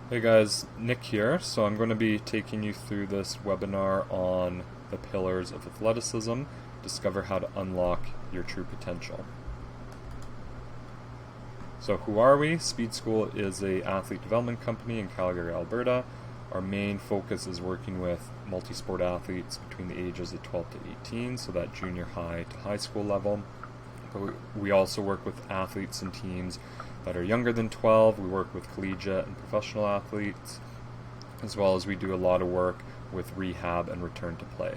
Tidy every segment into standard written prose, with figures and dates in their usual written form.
Hey guys, Nick here. So I'm going to be taking you through this webinar on the pillars of athleticism, discover how to unlock your true potential. So who are we? Speed School is an athlete development company in Calgary, Alberta. Our main focus is working with multi-sport athletes between the ages of 12 to 18, so that junior high to high school level. But we also work with athletes and teams that are younger than 12. We work with collegiate and professional athletes, as well as we do a lot of work with rehab and return to play.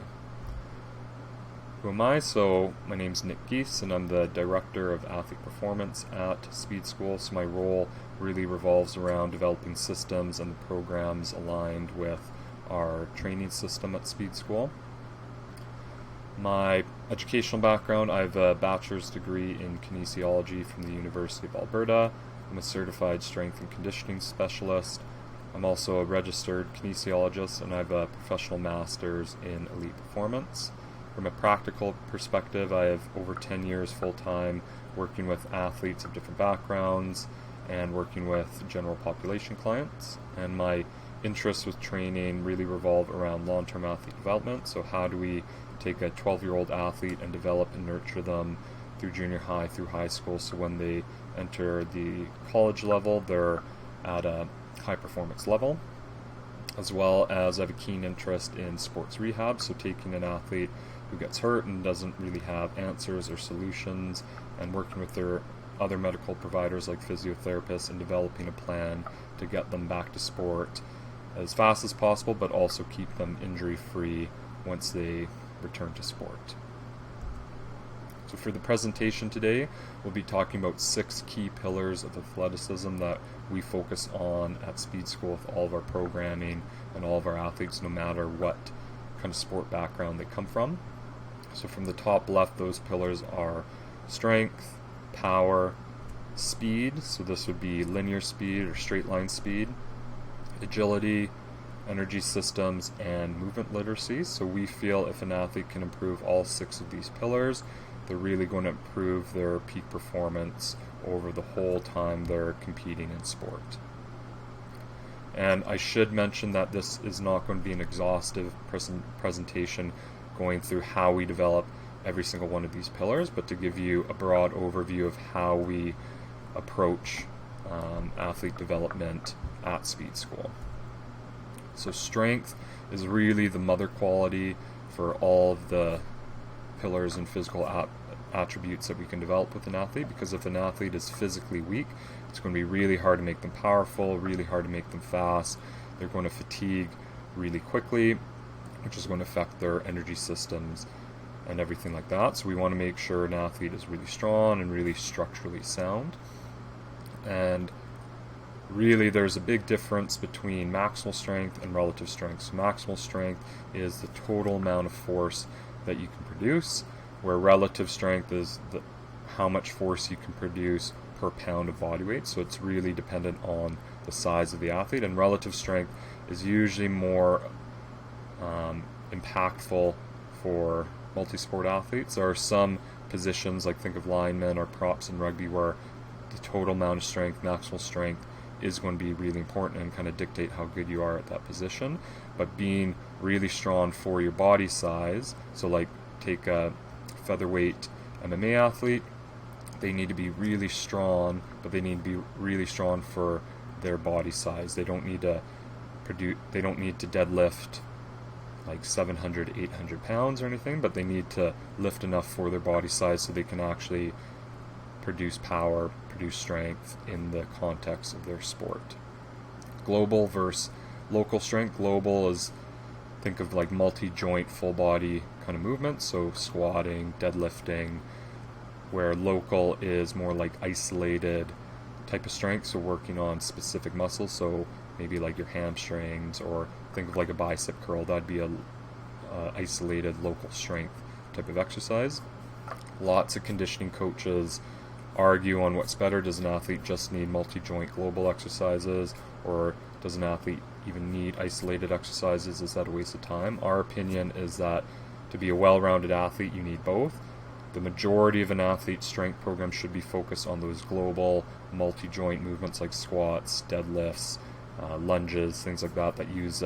Who am I? So my name's Nick Gies, and I'm the Director of Athlete Performance at Speed School. So my role really revolves around developing systems and the programs aligned with our training system at Speed School. My educational background, I have a bachelor's degree in kinesiology from the University of Alberta. I'm a certified strength and conditioning specialist. I'm also a registered kinesiologist, and I have a professional master's in elite performance. From a practical perspective, I have over 10 years full-time working with athletes of different backgrounds and working with general population clients. And my interests with training really revolve around long-term athlete development. So how do we take a 12-year-old athlete and develop and nurture them through junior high, through high school, so when they enter the college level, they're at a high performance level. As well as I have a keen interest in sports rehab, so taking an athlete who gets hurt and doesn't really have answers or solutions, and working with their other medical providers like physiotherapists and developing a plan to get them back to sport as fast as possible, but also keep them injury free once they return to sport. So for the presentation today, we'll be talking about 6 key pillars of athleticism that we focus on at Speed School with all of our programming and all of our athletes, no matter what kind of sport background they come from. So from the top left, those pillars are strength, power, speed, so this would be linear speed or straight line speed, agility, energy systems, and movement literacy. So we feel if an athlete can improve all 6 of these pillars, they're really going to improve their peak performance over the whole time they're competing in sport. And I should mention that this is not going to be an exhaustive presentation going through how we develop every single one of these pillars, but to give you a broad overview of how we approach athlete development at Speed School. So strength is really the mother quality for all of the pillars and physical attributes that we can develop with an athlete, because if an athlete is physically weak, it's going to be really hard to make them powerful, really hard to make them fast. They're going to fatigue really quickly, which is going to affect their energy systems and everything like that. So we want to make sure an athlete is really strong and really structurally sound. And really, there's a big difference between maximal strength and relative strength. So maximal strength is the total amount of force that you can produce, where relative strength is how much force you can produce per pound of body weight. So it's really dependent on the size of the athlete, and relative strength is usually more impactful for multi-sport athletes. There are some positions, like think of linemen or props in rugby, where the total amount of strength, maximal strength, is going to be really important and kind of dictate how good you are at that position. But being really strong for your body size, so like take a featherweight MMA athlete, they need to be really strong, but they need to be really strong for their body size. They don't need to deadlift like 700, 800 pounds or anything, but they need to lift enough for their body size so they can actually produce power, produce strength in the context of their sport. Global versus local strength. Global is, think of like multi-joint, full body kind of movements, so squatting, deadlifting, where local is more like isolated type of strength, so working on specific muscles, so maybe like your hamstrings, or think of like a bicep curl. That'd be a isolated local strength type of exercise. Lots of conditioning coaches argue on what's better. Does an athlete just need multi-joint global exercises, or does an athlete even need isolated exercises? Is that a waste of time? Our opinion is that to be a well-rounded athlete, you need both. The majority of an athlete's strength program should be focused on those global multi-joint movements like squats, deadlifts, lunges, things like that use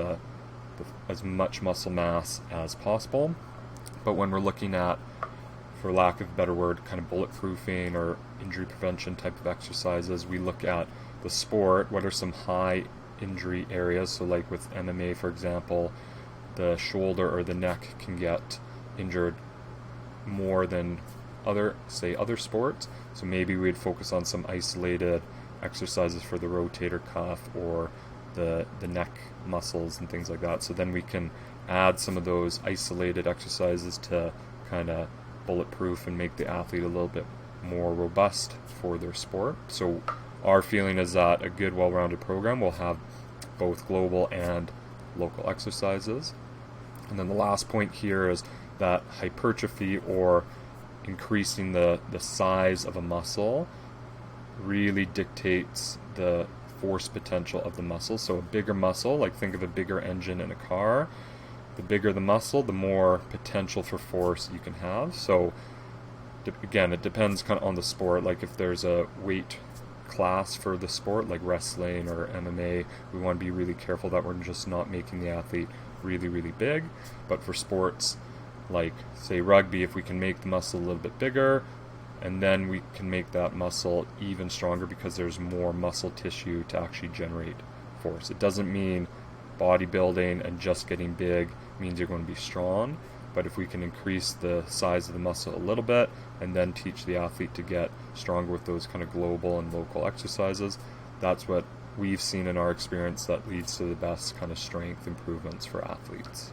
as much muscle mass as possible. But when we're looking at, for lack of a better word, kind of bulletproofing or injury prevention type of exercises, we look at the sport, what are some high injury areas. So like with MMA, for example, the shoulder or the neck can get injured more than other sports. So maybe we'd focus on some isolated exercises for the rotator cuff or the neck muscles and things like that. So then we can add some of those isolated exercises to kind of bulletproof and make the athlete a little bit more robust for their sport. So our feeling is that a good, well-rounded program will have both global and local exercises. And then the last point here is that hypertrophy, or increasing the size of a muscle, really dictates the force potential of the muscle. So a bigger muscle, like think of a bigger engine in a car, the bigger the muscle, the more potential for force you can have. So again, it depends kind of on the sport. Like if there's a weight class for the sport, like wrestling or MMA, we want to be really careful that we're just not making the athlete really, really big. But for sports like, say, rugby, if we can make the muscle a little bit bigger, and then we can make that muscle even stronger because there's more muscle tissue to actually generate force. It doesn't mean bodybuilding and just getting big means you're going to be strong, but if we can increase the size of the muscle a little bit and then teach the athlete to get stronger with those kind of global and local exercises, that's what we've seen in our experience that leads to the best kind of strength improvements for athletes.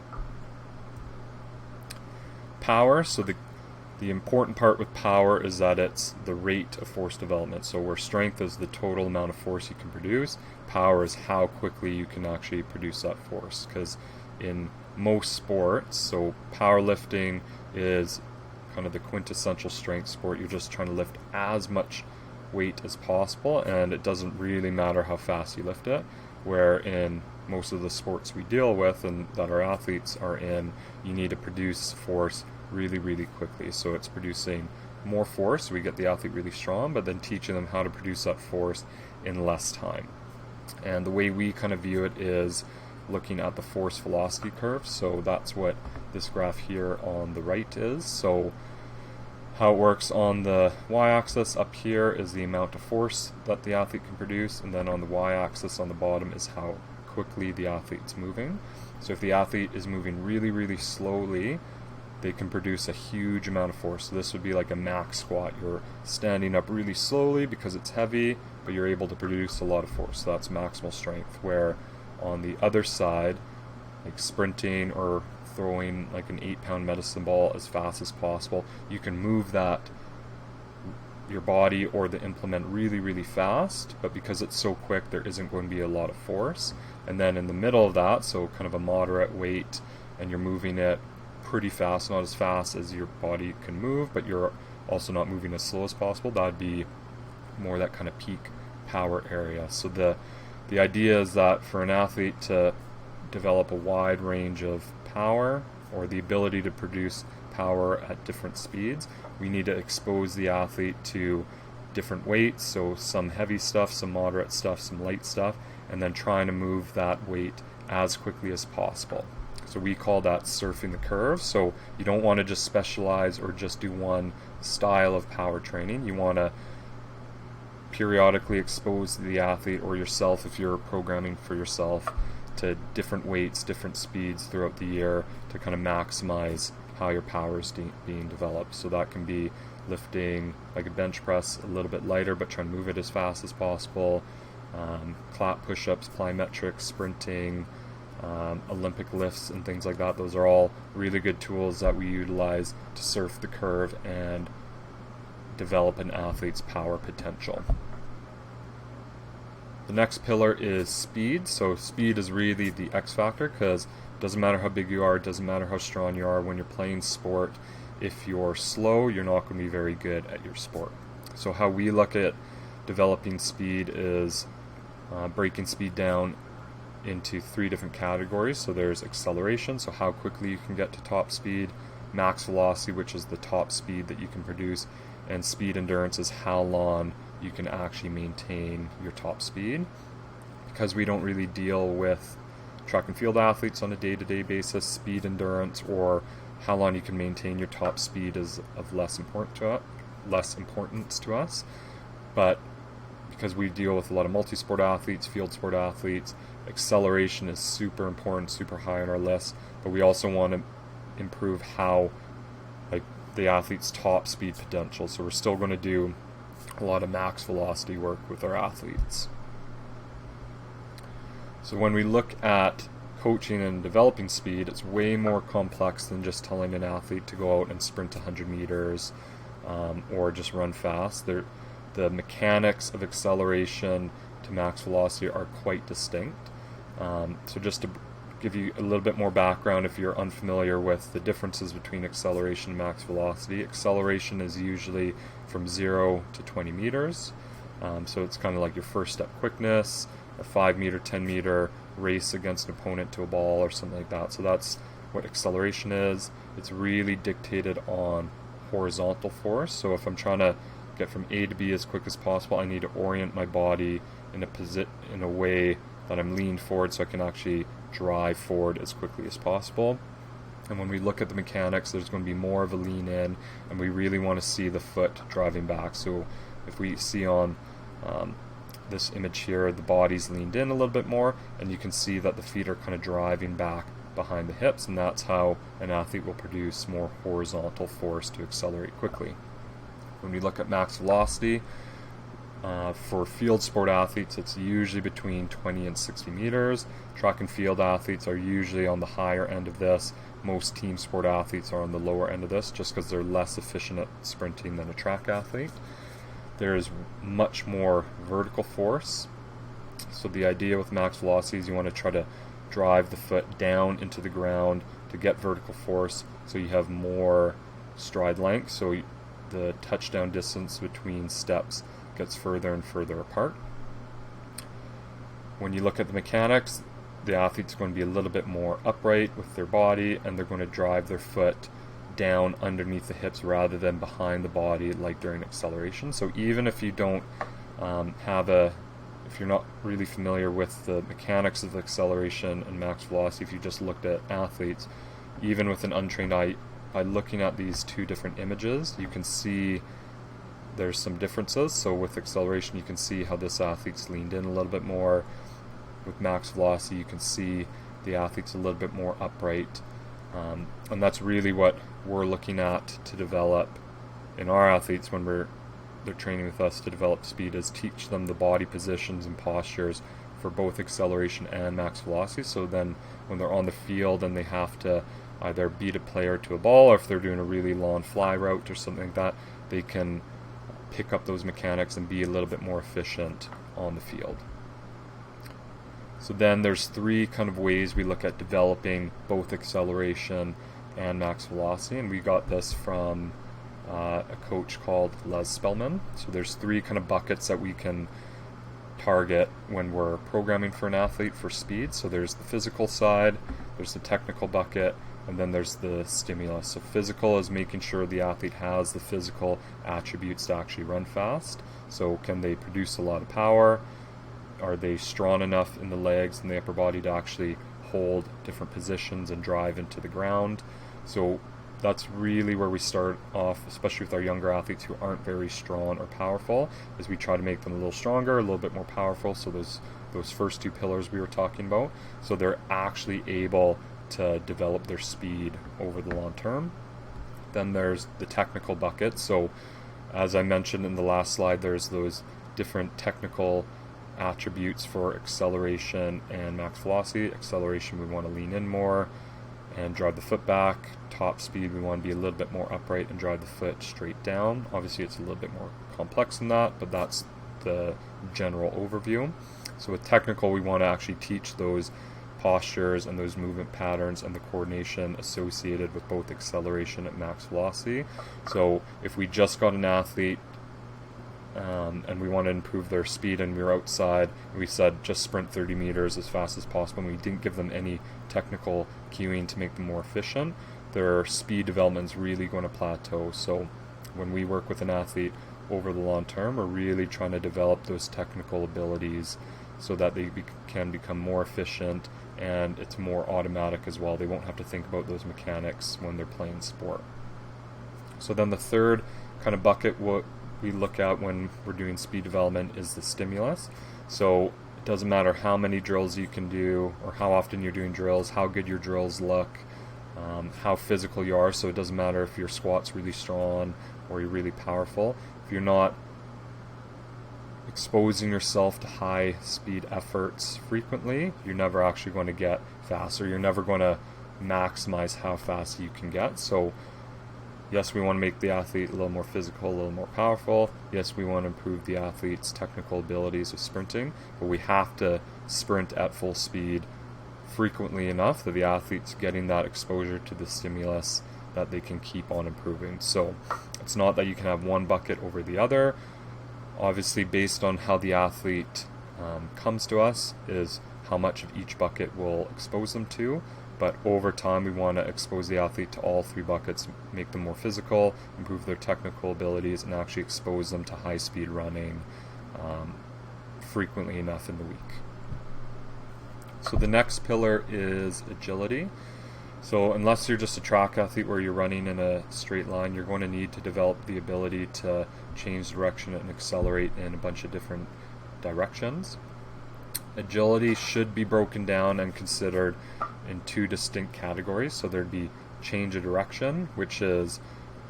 Power, so the important part with power is that it's the rate of force development. So where strength is the total amount of force you can produce, power is how quickly you can actually produce that force. Because in most sports, so powerlifting is kind of the quintessential strength sport. You're just trying to lift as much weight as possible, and it doesn't really matter how fast you lift it. Where in most of the sports we deal with and that our athletes are in, you need to produce force really, really quickly. So it's producing more force, so we get the athlete really strong, but then teaching them how to produce that force in less time. And the way we kind of view it is looking at the force velocity curve. So that's what this graph here on the right is. So how it works on the y-axis up here is the amount of force that the athlete can produce, and then on the y-axis on the bottom is how quickly the athlete's moving. So if the athlete is moving really, really slowly, they can produce a huge amount of force. So this would be like a max squat. You're standing up really slowly because it's heavy, but you're able to produce a lot of force. So that's maximal strength. Where on the other side, like sprinting or throwing like an 8-pound medicine ball as fast as possible, you can move that, your body or the implement, really, really fast, but because it's so quick, there isn't going to be a lot of force. And then in the middle of that, so kind of a moderate weight, and you're moving it pretty fast, not as fast as your body can move, but you're also not moving as slow as possible. That'd be more that kind of peak power area. So the idea is that for an athlete to develop a wide range of power, or the ability to produce power at different speeds, we need to expose the athlete to different weights, so some heavy stuff, some moderate stuff, some light stuff, and then trying to move that weight as quickly as possible. So we call that surfing the curve. So you don't want to just specialize or just do one style of power training. You want to periodically expose the athlete or yourself, if you're programming for yourself, to different weights, different speeds throughout the year to kind of maximize how your power is being developed. So that can be lifting like a bench press a little bit lighter, but trying to move it as fast as possible. Clap push-ups, plyometrics, sprinting, Olympic lifts and things like that. Those are all really good tools that we utilize to surf the curve and develop an athlete's power potential. The next pillar is speed. So speed is really the X factor, because it doesn't matter how big you are, it doesn't matter how strong you are. When you're playing sport, if you're slow, you're not going to be very good at your sport. So how we look at developing speed is breaking speed down into 3 different categories. So there's acceleration, so how quickly you can get to top speed; max velocity, which is the top speed that you can produce; and speed endurance is how long you can actually maintain your top speed. because we don't really deal with track and field athletes on a day-to-day basis, speed endurance or how long you can maintain your top speed is of less importance to us. But because we deal with a lot of multi-sport athletes, field sport athletes, acceleration is super important, super high on our list, but we also want to improve how the athlete's top speed potential. So we're still going to do a lot of max velocity work with our athletes. So when we look at coaching and developing speed, it's way more complex than just telling an athlete to go out and sprint 100 meters or just run fast. The mechanics of acceleration to max velocity are quite distinct. So just to give you a little bit more background, if you're unfamiliar with the differences between acceleration and max velocity, acceleration is usually from 0 to 20 meters. So it's kind of like your first step quickness, a 5 meter, 10 meter race against an opponent to a ball or something like that. So that's what acceleration is. It's really dictated on horizontal force. So if I'm trying to get from A to B as quick as possible, I need to orient my body in a way that I'm leaned forward so I can actually drive forward as quickly as possible. And when we look at the mechanics, there's going to be more of a lean in, and we really want to see the foot driving back. So if we see on this image here, the body's leaned in a little bit more, and you can see that the feet are kind of driving back behind the hips, and that's how an athlete will produce more horizontal force to accelerate quickly. When we look at max velocity, for field sport athletes, it's usually between 20 and 60 meters. Track and field athletes are usually on the higher end of this. Most team sport athletes are on the lower end of this just because they're less efficient at sprinting than a track athlete. There's much more vertical force. So the idea with max velocity is you want to try to drive the foot down into the ground to get vertical force so you have more stride length. So the touchdown distance between steps gets further and further apart. When you look at the mechanics, the athlete's going to be a little bit more upright with their body, and they're going to drive their foot down underneath the hips rather than behind the body like during acceleration. So even if you don't if you're not really familiar with the mechanics of acceleration and max velocity, if you just looked at athletes, even with an untrained eye, by looking at these two different images, you can see there's some differences. So with acceleration, you can see how this athlete's leaned in a little bit more. With max velocity, you can see the athlete's a little bit more upright. And that's really what we're looking at to develop in our athletes when they're training with us to develop speed, is teach them the body positions and postures for both acceleration and max velocity. So then when they're on the field and they have to either beat a player to a ball, or if they're doing a really long fly route or something like that, they can pick up those mechanics and be a little bit more efficient on the field. So then there's three kind of ways we look at developing both acceleration and max velocity, and we got this from a coach called Les Spellman. So there's three kind of buckets that we can target when we're programming for an athlete for speed. So there's the physical side, there's the technical bucket, and then there's the stimulus. So physical is making sure the athlete has the physical attributes to actually run fast. So can they produce a lot of power? Are they strong enough in the legs and the upper body to actually hold different positions and drive into the ground? So that's really where we start off, especially with our younger athletes who aren't very strong or powerful, is we try to make them a little stronger, a little bit more powerful. So those first two pillars we were talking about, so they're actually able to develop their speed over the long term. Then there's the technical bucket. So as I mentioned in the last slide, there's those different technical attributes for acceleration and max velocity. Acceleration, we want to lean in more and drive the foot back. Top speed, we want to be a little bit more upright and drive the foot straight down. Obviously it's a little bit more complex than that, but that's the general overview. So with technical, we want to actually teach those postures and those movement patterns and the coordination associated with both acceleration and max velocity. So if we just got an athlete and we want to improve their speed and we were outside and we said just sprint 30 meters as fast as possible and we didn't give them any technical cueing to make them more efficient, their speed development is really going to plateau. So when we work with an athlete over the long term, we're really trying to develop those technical abilities so that they can become more efficient, and it's more automatic as well. They won't have to think about those mechanics when they're playing sport. So then the third kind of bucket what we look at when we're doing speed development is the stimulus. So it doesn't matter how many drills you can do or how often you're doing drills, how good your drills look, how physical you are. So it doesn't matter if your squat's really strong or you're really powerful. If you're not exposing yourself to high speed efforts frequently, you're never actually going to get faster. You're never going to maximize how fast you can get. So yes, we want to make the athlete a little more physical, a little more powerful. Yes, we want to improve the athlete's technical abilities of sprinting, but we have to sprint at full speed frequently enough that the athlete's getting that exposure to the stimulus that they can keep on improving. So it's not that you can have one bucket over the other. Obviously, based on how the athlete comes to us is how much of each bucket we'll expose them to. But over time, we want to expose the athlete to all three buckets, make them more physical, improve their technical abilities, and actually expose them to high-speed running frequently enough in the week. So the next pillar is agility. So unless you're just a track athlete where you're running in a straight line, you're going to need to develop the ability to change direction and accelerate in a bunch of different directions. Agility should be broken down and considered in two distinct categories. So there'd be change of direction, which is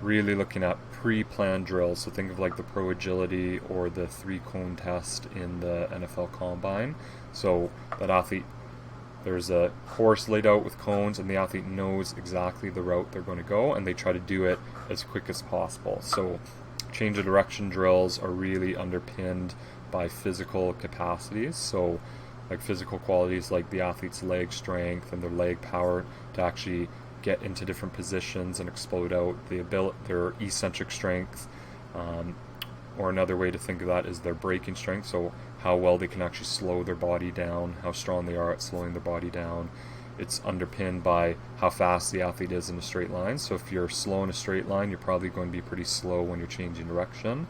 really looking at pre-planned drills. So think of like the pro agility or the 3-cone test in the NFL Combine. So that athlete, there's a course laid out with cones, and the athlete knows exactly the route they're going to go, and they try to do it as quick as possible. So change of direction drills are really underpinned by physical capacities. So like physical qualities like the athlete's leg strength and their leg power to actually get into different positions and explode out, their eccentric strength, or another way to think of that is their braking strength. So how well they can actually slow their body down, how strong they are at slowing their body down. It's underpinned by how fast the athlete is in a straight line. So if you're slow in a straight line, you're probably going to be pretty slow when you're changing direction.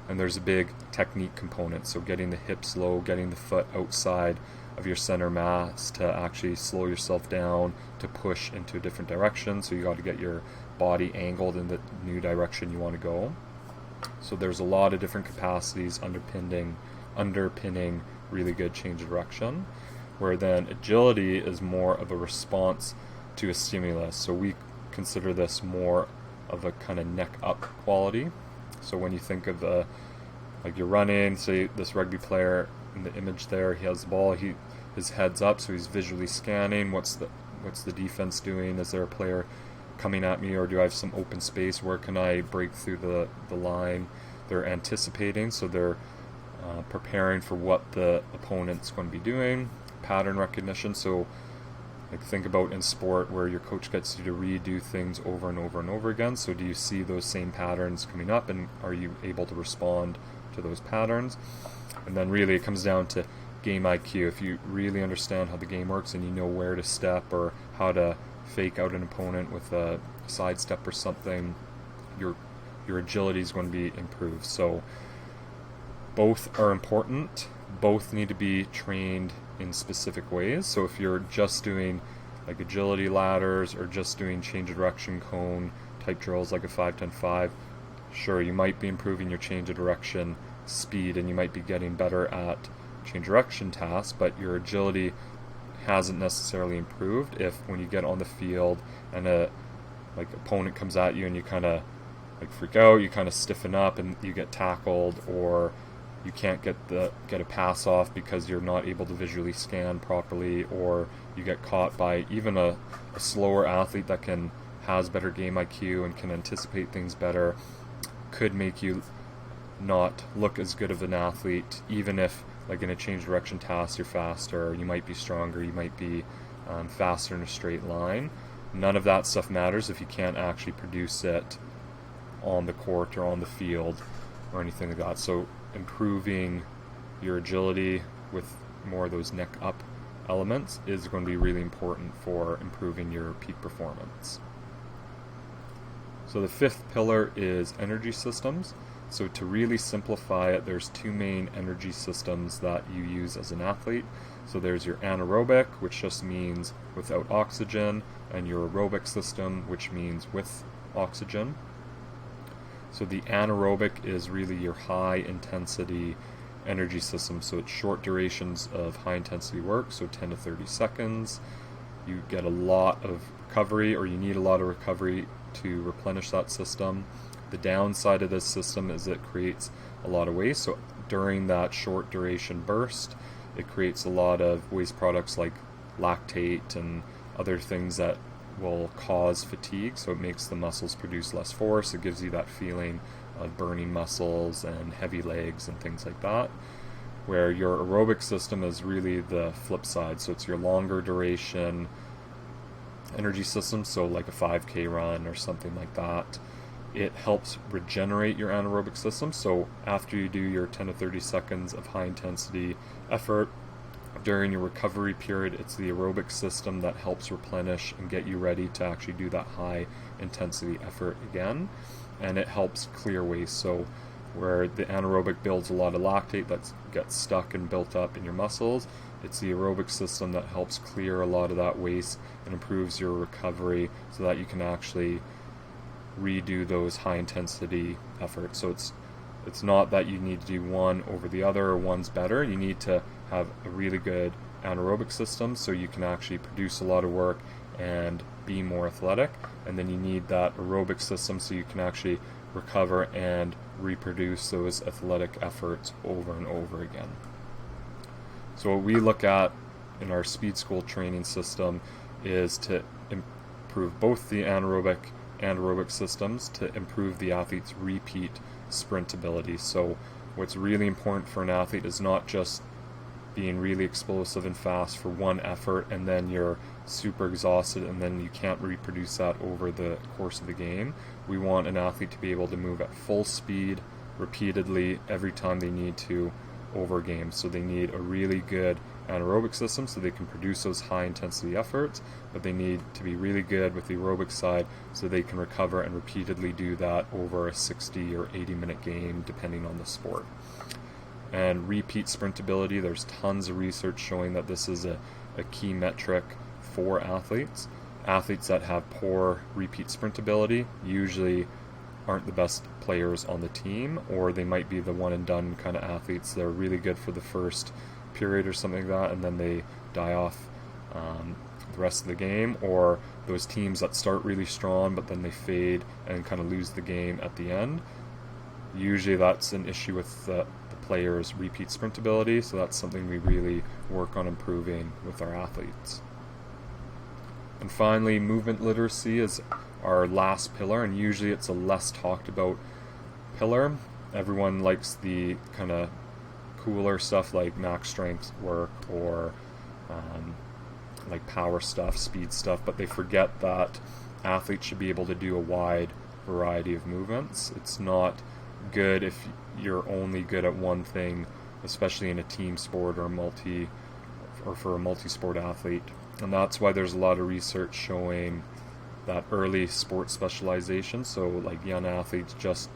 And there's a big technique component. So getting the hips low, getting the foot outside of your center mass to actually slow yourself down, to push into a different direction. So you got to get your body angled in the new direction you want to go. So there's a lot of different capacities underpinning really good change of direction, where then agility is more of a response to a stimulus. So we consider this more of a kind of neck up quality. So when you think of like you're running, say this rugby player in the image there, he has the ball, his head's up, so he's visually scanning. What's the defense doing? Is there a player coming at me, or do I have some open space? Where can I break through the line? They're anticipating, so they're preparing for what the opponent's going to be doing. Pattern recognition, so like think about in sport where your coach gets you to redo things over and over and over again. So do you see those same patterns coming up, and are you able to respond to those patterns? And then really it comes down to game IQ. If you really understand how the game works and you know where to step or how to fake out an opponent with a sidestep or something, your agility is going to be improved. So both are important. Both need to be trained in specific ways. So if you're just doing like agility ladders or just doing change of direction cone type drills like a 5-10-5, sure, you might be improving your change of direction speed and you might be getting better at change direction tasks, but your agility hasn't necessarily improved if when you get on the field and a like opponent comes at you and you kind of like freak out, you kind of stiffen up and you get tackled, or you can't get a pass off because you're not able to visually scan properly, or you get caught by even a slower athlete that has better game IQ and can anticipate things better, could make you not look as good of an athlete, even if like in a change direction task you're faster, you might be stronger, you might be faster in a straight line. None of that stuff matters if you can't actually produce it on the court or on the field or anything like that. So improving your agility with more of those neck up elements is going to be really important for improving your peak performance. So the fifth pillar is energy systems. So to really simplify it, there's two main energy systems that you use as an athlete. So there's your anaerobic, which just means without oxygen, and your aerobic system, which means with oxygen. So the anaerobic is really your high intensity energy system. So it's short durations of high intensity work, so 10 to 30 seconds. You get a lot of recovery, or you need a lot of recovery to replenish that system. The downside of this system is it creates a lot of waste. So during that short duration burst, it creates a lot of waste products like lactate and other things that will cause fatigue. So it makes the muscles produce less force. It gives you that feeling of burning muscles and heavy legs and things like that. Where your aerobic system is really the flip side. So it's your longer duration energy system, so like a 5K run or something like that. It helps regenerate your anaerobic system. So after you do your 10 to 30 seconds of high intensity effort, during your recovery period, it's the aerobic system that helps replenish and get you ready to actually do that high intensity effort again. And it helps clear waste. So where the anaerobic builds a lot of lactate that gets stuck and built up in your muscles, it's the aerobic system that helps clear a lot of that waste and improves your recovery so that you can actually redo those high intensity efforts. So it's not that you need to do one over the other or one's better. You need to have a really good anaerobic system so you can actually produce a lot of work and be more athletic. And then you need that aerobic system so you can actually recover and reproduce those athletic efforts over and over again. So what we look at in our speed school training system is to improve both the anaerobic and aerobic systems to improve the athlete's repeat sprint ability. So what's really important for an athlete is not just being really explosive and fast for one effort and then you're super exhausted and then you can't reproduce that over the course of the game. We want an athlete to be able to move at full speed repeatedly every time they need to over games. So they need a really good anaerobic system so they can produce those high intensity efforts, but they need to be really good with the aerobic side so they can recover and repeatedly do that over a 60 or 80 minute game depending on the sport. And repeat sprint ability, there's tons of research showing that this is a key metric for athletes. Athletes that have poor repeat sprint ability usually aren't the best players on the team, or they might be the one and done kind of athletes. They're really good for the first period or something like that, and then they die off the rest of the game. Or those teams that start really strong but then they fade and kind of lose the game at the end. Usually that's an issue with the player's repeat sprint ability, so that's something we really work on improving with our athletes. And finally, movement literacy is our last pillar, and usually it's a less talked about pillar. Everyone likes the kind of cooler stuff like max strength work or like power stuff, speed stuff, but they forget that athletes should be able to do a wide variety of movements. It's not good if you're only good at one thing, especially in a team sport or for a multi-sport athlete. And that's why there's a lot of research showing that early sport specialization. So like young athletes just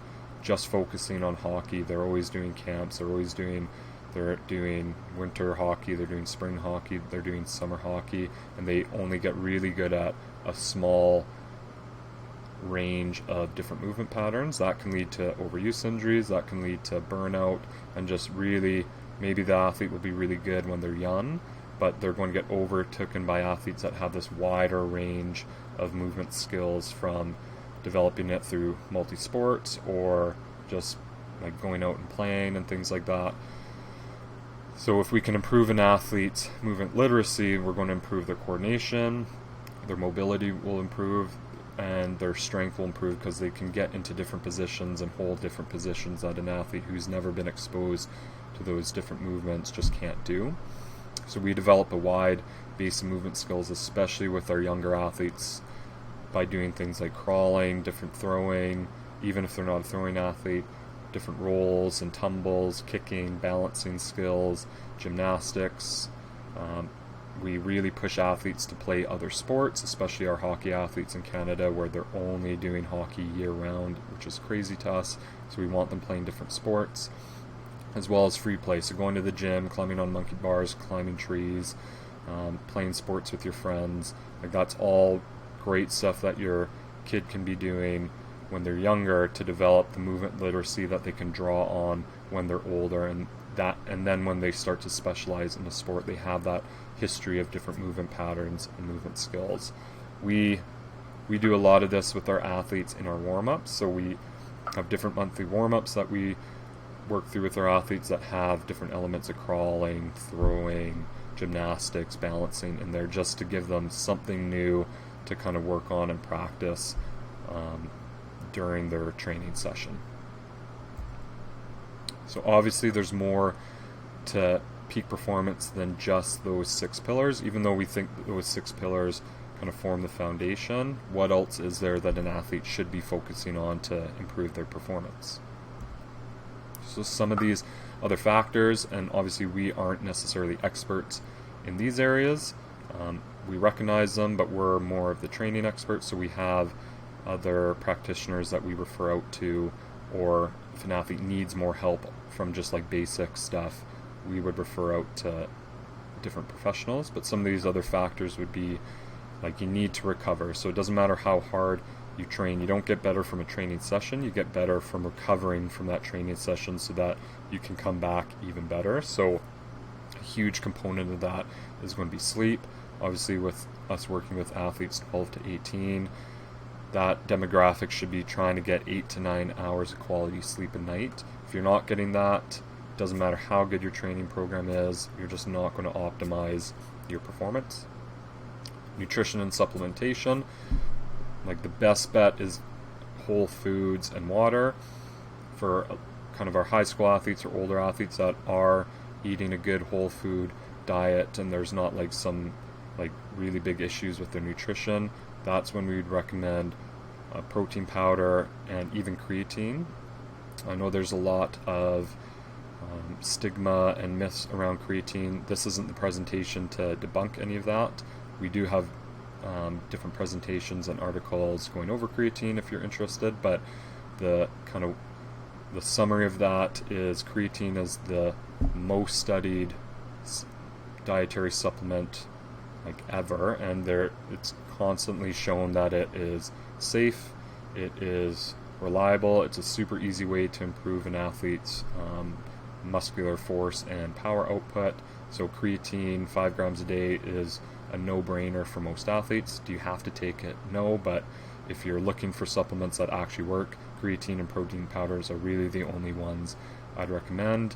focusing on hockey, they're always doing camps, they're doing winter hockey, they're doing spring hockey, they're doing summer hockey, and they only get really good at a small range of different movement patterns. That can lead to overuse injuries, that can lead to burnout, and just really, maybe the athlete will be really good when they're young, but they're going to get overtaken by athletes that have this wider range of movement skills from developing it through multi-sports or just like going out and playing and things like that. So if we can improve an athlete's movement literacy, we're going to improve their coordination, their mobility will improve, and their strength will improve because they can get into different positions and hold different positions that an athlete who's never been exposed to those different movements just can't do. So we develop a wide base of movement skills, especially with our younger athletes, by doing things like crawling, different throwing, even if they're not a throwing athlete, different rolls and tumbles, kicking, balancing skills, gymnastics, We really push athletes to play other sports, especially our hockey athletes in Canada, where they're only doing hockey year-round, which is crazy to us. So we want them playing different sports, as well as free play. So going to the gym, climbing on monkey bars, climbing trees, playing sports with your friends. Like, that's all great stuff that your kid can be doing when they're younger to develop the movement literacy that they can draw on when they're older, and then when they start to specialize in a sport, they have that history of different movement patterns and movement skills. We do a lot of this with our athletes in our warm-ups. So we have different monthly warm-ups that we work through with our athletes that have different elements of crawling, throwing, gymnastics, balancing in there, just to give them something new to kind of work on and practice during their training session. So obviously there's more to peak performance than just those 6 pillars, even though we think that those 6 pillars kind of form the foundation. What else is there that an athlete should be focusing on to improve their performance? So some of these other factors, and obviously we aren't necessarily experts in these areas. We recognize them, but we're more of the training experts, so we have other practitioners that we refer out to, or if an athlete needs more help from just like basic stuff, we would refer out to different professionals. But some of these other factors would be like, you need to recover. So it doesn't matter how hard you train, you don't get better from a training session, you get better from recovering from that training session so that you can come back even better. So a huge component of that is going to be sleep. Obviously with us working with athletes 12 to 18, that demographic should be trying to get 8 to 9 hours of quality sleep a night. If you're not getting that, doesn't matter how good your training program is, you're just not going to optimize your performance. Nutrition and supplementation, like the best bet is whole foods and water. For kind of our high school athletes or older athletes that are eating a good whole food diet and there's not like some like really big issues with their nutrition, that's when we would recommend a protein powder and even creatine. I know there's a lot of stigma and myths around creatine. This isn't the presentation to debunk any of that. We do have different presentations and articles going over creatine if you're interested, but the summary of that is creatine is the most studied dietary supplement like ever, and it's constantly shown that it is safe, it is reliable, it's a super easy way to improve an athlete's muscular force and power output. So creatine 5 grams a day is a no-brainer for most athletes. Do you have to take it? No, but if you're looking for supplements that actually work, creatine and protein powders are really the only ones I'd recommend.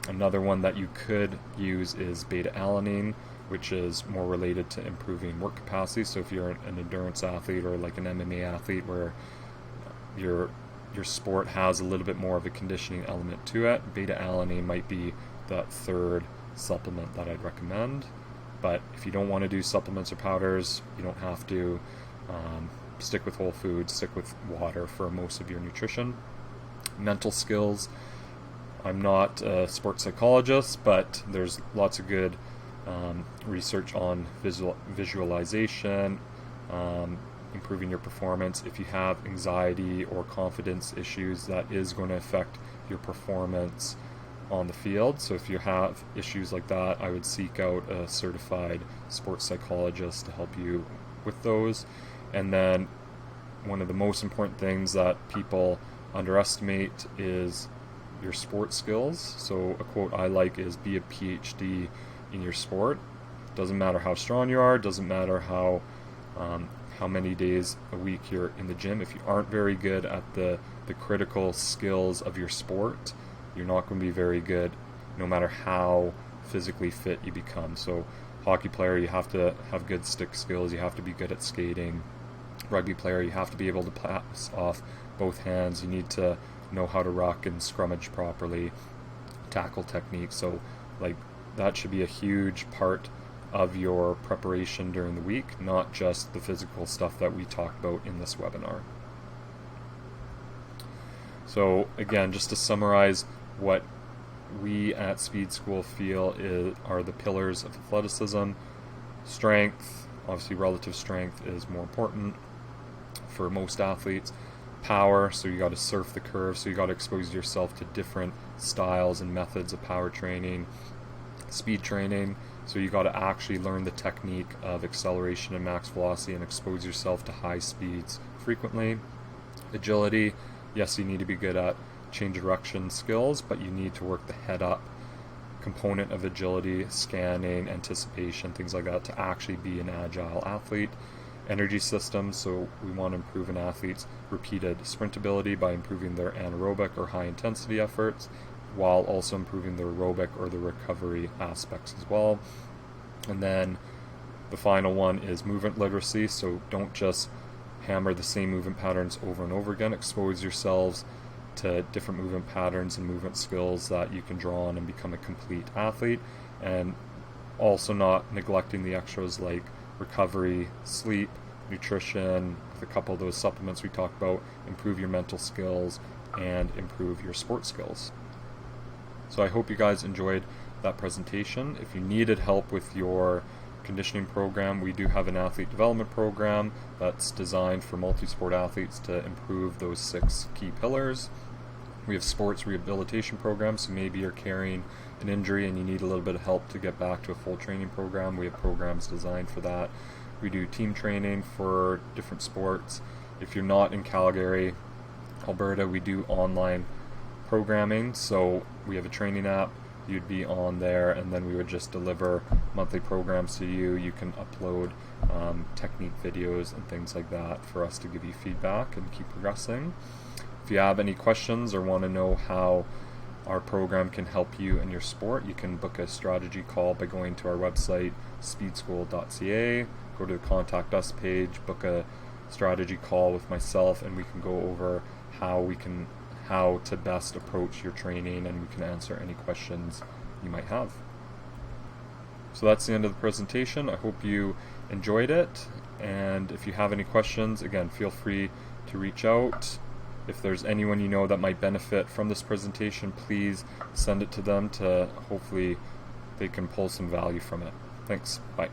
Another one that you could use is beta-alanine, which is more related to improving work capacity. So if you're an endurance athlete or like an MMA athlete where your sport has a little bit more of a conditioning element to it, beta-alanine might be that third supplement that I'd recommend. But if you don't want to do supplements or powders, you don't have to. Stick with whole foods, stick with water for most of your nutrition. Mental skills. I'm not a sports psychologist, but there's lots of good research on visualization, improving your performance. If you have anxiety or confidence issues, that is going to affect your performance on the field. So if you have issues like that, I would seek out a certified sports psychologist to help you with those. And then one of the most important things that people underestimate is your sports skills. So a quote I like is, be a PhD in your sport. Doesn't matter how strong you are, doesn't matter how many days a week you're in the gym. If you aren't very good at the critical skills of your sport, you're not going to be very good no matter how physically fit you become. So hockey player, you have to have good stick skills, you have to be good at skating. Rugby player, you have to be able to pass off both hands, you need to know how to ruck and scrummage properly, tackle technique. So like that should be a huge part of your preparation during the week, not just the physical stuff that we talked about in this webinar. So again, just to summarize, what we at Speed School feel are the pillars of athleticism. Strength, obviously relative strength is more important for most athletes. Power, so you got to surf the curve, so you got to expose yourself to different styles and methods of power training. Speed training, so you got to actually learn the technique of acceleration and max velocity and expose yourself to high speeds frequently. Agility, yes, you need to be good at change of direction skills, but you need to work the head up component of agility, scanning, anticipation, things like that, to actually be an agile athlete. Energy systems, so we want to improve an athlete's repeated sprint ability by improving their anaerobic or high intensity efforts, while also improving the aerobic or the recovery aspects as well. And then the final one is movement literacy, so don't just hammer the same movement patterns over and over again. Expose yourselves to different movement patterns and movement skills that you can draw on and become a complete athlete, and also not neglecting the extras like recovery, sleep, nutrition, with a couple of those supplements we talked about, improve your mental skills and improve your sport skills. So I hope you guys enjoyed that presentation. If you needed help with your conditioning program, we do have an athlete development program that's designed for multi-sport athletes to improve those 6 key pillars. We have sports rehabilitation programs, so maybe you're carrying an injury and you need a little bit of help to get back to a full training program. We have programs designed for that. We do team training for different sports. If you're not in Calgary, Alberta, we do online programming, so we have a training app. You'd be on there, and then we would just deliver monthly programs to you. You can upload technique videos and things like that for us to give you feedback and keep progressing. If you have any questions or want to know how our program can help you in your sport, you can book a strategy call by going to our website, speedschool.ca, go to the Contact Us page, book a strategy call with myself, and we can go over how to best approach your training, and we can answer any questions you might have. So that's the end of the presentation. I hope you enjoyed it, and if you have any questions, again, feel free to reach out. If there's anyone you know that might benefit from this presentation, please send it to them, to hopefully they can pull some value from it. Thanks. Bye.